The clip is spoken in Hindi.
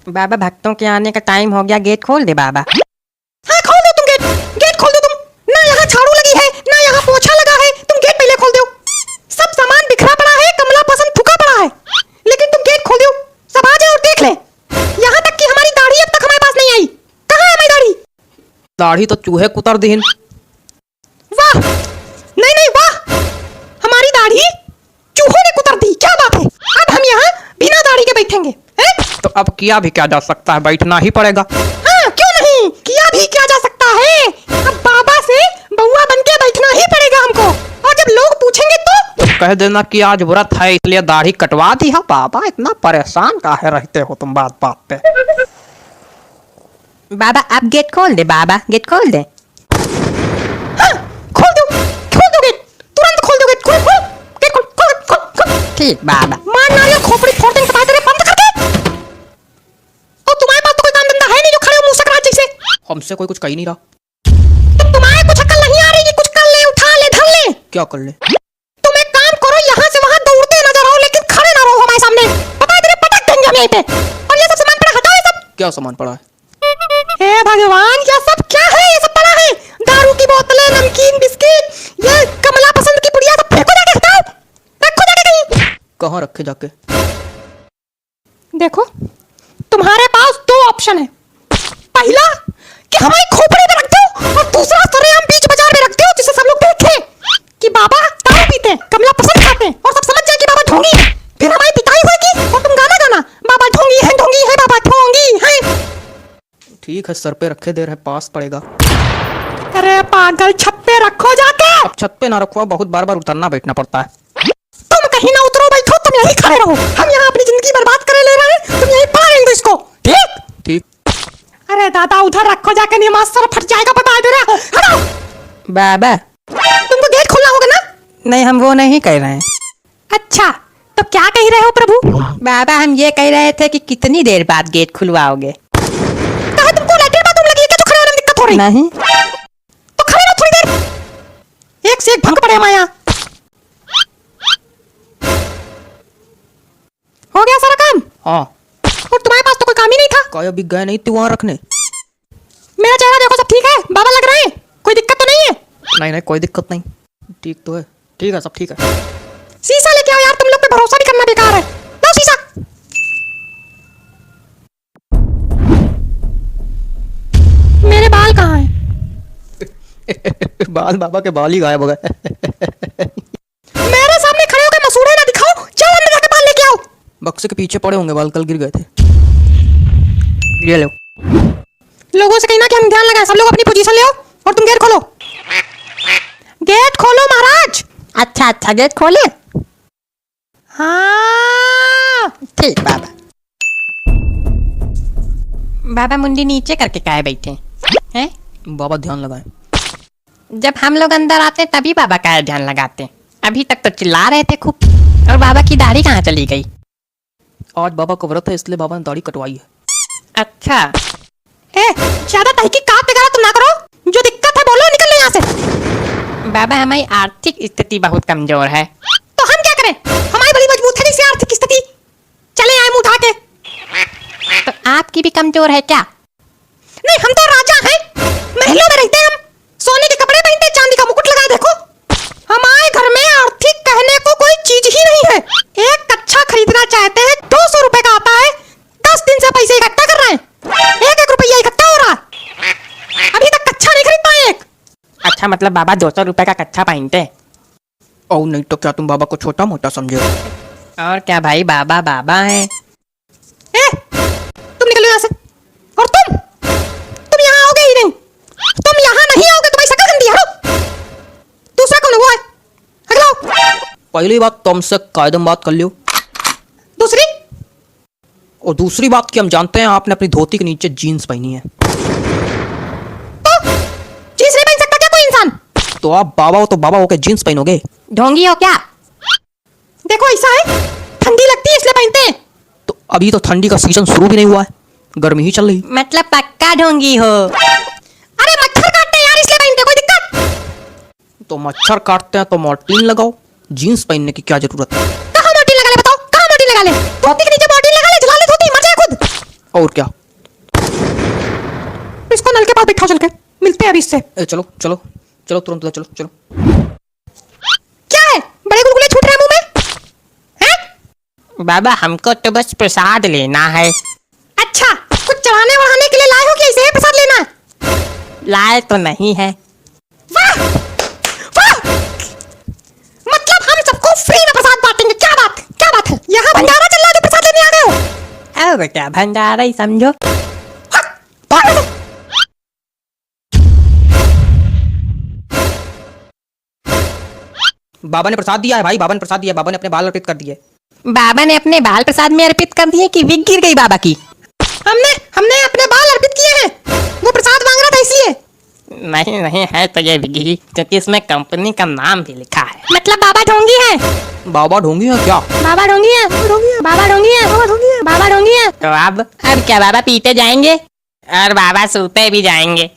बाबा भक्तों के आने का टाइम हो गया, गेट खोल दे बाबा। हाँ खोल दो तुम गेट, गेट खोल दो तुम। ना यहाँ झाड़ू लगी है ना यहाँ पोछा लगा है, तुम गेट पहले खोल दो। सब सामान बिखरा पड़ा है, कमला पसंद थूका पड़ा है, लेकिन तुम गेट खोल दो। सब आ जाए और देख ले। यहाँ तक कि हमारी दाढ़ी अब तक हमारे पास नहीं आई। कहाँ है हमारी दाढ़ी? दाढ़ी तो चूहे कुतर दीन। वाह, नहीं नहीं वाह, हमारी दाढ़ी चूहों ने कुतर दी। क्या बात है, अब हम यहाँ बिना दाढ़ी के बैठेंगे हैं? तो अब किया भी क्या जा सकता है, बैठना ही पड़ेगा। हाँ क्यों नहीं, किया भी क्या जा सकता है। अब बाबा से बउआ बन के बैठना ही पड़ेगा हमको, और जब लोग पूछेंगे तो कह देना कि आज व्रत है इसलिए दाढ़ी कटवा दी है। बाबा इतना परेशान काहे रहते हो तुम बात बात पे। बाबा आप गेट खोल दे बाबा, गेट खोल दे। हाँ, खोल दो गेट, तुरंत खोल दो गेट, खोल खोल गेट, खोल खोल खोल खोल। ठीक बाबा। मार नारियल खोपड़ी फोड़ देंगे तुम्हारे, तेरे बंद कर दे। और तुम्हारे पास तो कोई काम धंधा है नहीं जो खड़े हो मूसक राज जैसे। हमसे कोई कुछ कही नहीं रहा। तो तुम्हारे कुछ अकल नहीं आ रही कि कुछ कर ले, उठा ले, धर ले। क्या कर ले? तुम एक काम करो, यहाँ से वहाँ दौड़ते नजर आओ, लेकिन खड़े ना रहो हमारे सामने। पता है तेरे पटक देंगे हम यहीं पे। और ये सब सामान पड़ा हटाओ, ये सब। क्या सामान पड़ा है? हे भगवान, ये सब क्या है? ये सब पड़ा है, दारू की बोतलें, नमकीन, बिस्किट, ये कमला पसंद की पुड़िया, सब फेंको जाके, हटाओ, रखो जाके कहीं। कहाँ रखे जाके? देखो तुम्हारे पास दो ऑप्शन है। पहला कि हमारी खोपड़ी में रख दो, और दूसरा सरेआम बीच बाजार में रख दो, जिससे सब लोग देखें कि बाबा दारू पीते हैं, कमला पसंद खाते हैं, और सब समझ जाए कि बाबा ढोंगी है। फिर हमारी पिटाई होगी और तुम गाना गाना, बाबा ढोंगी है बाबा ढोंगी है। ठीक है, सर पे रखे दे रहे, पास पड़ेगा। अरे पागल, छत पे रखो जाके। अब छत पे ना रखो, बहुत बार बार उतरना बैठना पड़ता है। तुम कहीं ना उतरो, बैठो, तुम यहीं खड़े रहो। हम यहाँ अपनी जिंदगी बर्बाद करे ले रहे हैं, तुम यहीं पड़ा रहने दो इसको, ठीक? ठीक। अरे दादा, उधर रखो जाके, नहीं मास्टर फट जाएगा, बता दे रहा। हटाओ। बाबा तुमको गेट खोलना होगा ना? नहीं, हम वो नहीं कह रहे हैं। अच्छा, तो क्या कह रहे हो प्रभु? बाबा हम ये कह रहे थे कि कितनी देर बाद गेट खुलवाओगे। कहा तुमको लैट्रिन बाथरूम लगी है क्या, जो खड़े होने में दिक्कत हो रही? नहीं तो खड़े रहो थोड़ी देर, एक से एक भंग पड़े हमारे यहाँ। हो गया सारा काम? हाँ। और तुम्हारे पास तो कोई काम ही नहीं था। काय अभी गए नहीं तू वहाँ रखने? मेरा चेहरा देखो, सब ठीक है, बाबा लग रहे हैं, कोई दिक्कत तो नहीं है? नहीं नहीं, कोई दिक्कत नहीं, ठीक तो है। ठीक है, सब ठीक है। शीशा लेके आओ यार, तुम लोग पे भरोसा भी करना बेकार है। लाओ शीशा। मेरे बाल कहाँ हैं? बाल, बाबा के बाल ही गायब हो गए। मेरे सामने खड़े होकर मसूड़े ना दिखाओ, जाओ अंदर जाके बाल लेके आओ। बक्से के पीछे पड़े होंगे बाल, कल गिर गए थे। ये लो। लोगों से कहना कि हम ध्यान लगाएं, सब लोग अपनी पोजीशन ले आओ, और तुम गेट खोलो। गेट खोलो महाराज। अच्छा अच्छा, गेट खोले। हाँ ठीक बाबा। बाबा मुंडी नीचे करके काहे बैठे हैं? बाबा ध्यान लगाए। जब हम लोग अंदर आते तभी बाबा का ध्यान लगाते। अभी तक तो चिल्ला रहे थे खूब। और बाबा की दाढ़ी कहाँ चली गई? आज बाबा का व्रत है इसलिए बाबा ने दाढ़ी कटवाई है। अच्छा। ए, ज्यादा तहकीकात वगैरह तुम ना करो, जो दिक्कत है बोलो, निकल यहाँ से। बाबा हमारी आर्थिक स्थिति बहुत कमजोर है। तो हम क्या करें, हमारी बड़ी मजबूत है जैसे आर्थिक स्थिति। चले आए मुंह उठा के। तो आपकी भी कमजोर है क्या? नहीं, हम तो राजा हैं, महलों में रहते हैं हम, सोने के कपड़े पहनते, चांदी का मुकुट लगाए। देखो हमारे घर में आर्थिक कहने को कोई चीज ही नहीं है। एक कच्छा खरीदना चाहते हैं, 200 रुपए का आता है। 10 दिन से पैसे इकट्ठा कर रहे हैं, 1-1 रुपया इकट्ठा हो रहा है, अभी तक कच्छा नहीं खरीद पाए एक। अच्छा, मतलब बाबा 200 रुपए का कच्छा पहनते? और नहीं तो क्या तुम बाबा को छोटा मोटा समझे हो? और क्या भाई, बाबा बाबा है। ए, तुम निकलो यहाँ से। और तुम यहाँ आओगे ही नहीं, तुम यहाँ नहीं आओगे, तुम्हारी शक्ल गंदी है। हटो। दूसरा कौन है? वो है, अगला आओ। पहली बात तुमसे कायदम बात कर लियो। दूसरी? और दूसरी बात कि हम जानते हैं आपने अपनी धोती के नीचे जीन्स पहनी है। तो जीन्स नहीं पहन सकता क्या कोई इंसान? तो आप बाबा हो तो बाबा हो के जीन्स पहनोगे? ढोंगी हो क्या? देखो ऐसा है, ठंडी लगती है इसलिए पहनते हैं। तो अभी तो ठंडी का सीजन शुरू भी नहीं हुआ है, गर्मी ही चल रही। मतलब पक्का ढोंगी हो? अरे मच्छर काटते हैं यार, इसलिए पहनते, कोई दिक्कत? तो मच्छर काटते हैं तो मॉर्टीन लगाओ, जीन्स पहनने की क्या जरूरत है? कहाँ मॉर्टीन लगा ले, बताओ कहाँ मॉर्टीन लगा ले? धोती के नीचे मॉर्टीन लगा ले, जला ले धोती, मर जाए खुद। और क्या? इसको नल के पास बैठा चल के, मिलते हैं अभी इससे। चलो चलो चलो, तुरंत चलो चलो। क्या है, बड़े गुलगुले छूट रहे मुंह में हैं? बाबा हमको तो बस प्रसाद लेना है। अच्छा, कुछ चढ़ाने वढ़ाने के लिए लाए हो कि ऐसे ही प्रसाद लेना है? लाए तो नहीं है। वाह वाह, मतलब हम सबको फ्री में प्रसाद बांटेंगे, क्या बात, क्या बात है? यहाँ भंडारा चल रहा है तो प्रसाद लेने आ गए हो? अब क्या भंडारा ही समझो। हट, भाग यहाँ से। बाबा ने प्रसाद दिया है भाई, बाबा ने प्रसाद दिया, बाबा ने अपने बाल अर्पित कर दिए। बाबा ने अपने बाल प्रसाद में अर्पित कर दिए कि विग गिर गई बाबा की? हमने हमने अपने बाल अर्पित किए हैं, वो प्रसाद मांग रहा था इसलिए। नहीं नहीं है तो ये विग ही, क्योंकि इसमें कंपनी का नाम भी लिखा है। मतलब बाबा ढोंगी है? बाबा ढोंगी है क्या? बाबा ढोंगी है, बाबा ढोंगी है, बाबा ढोंगी है, बाबा ढोंगी है। तो अब क्या बाबा पीते जाएंगे और बाबा सूते भी जाएंगे?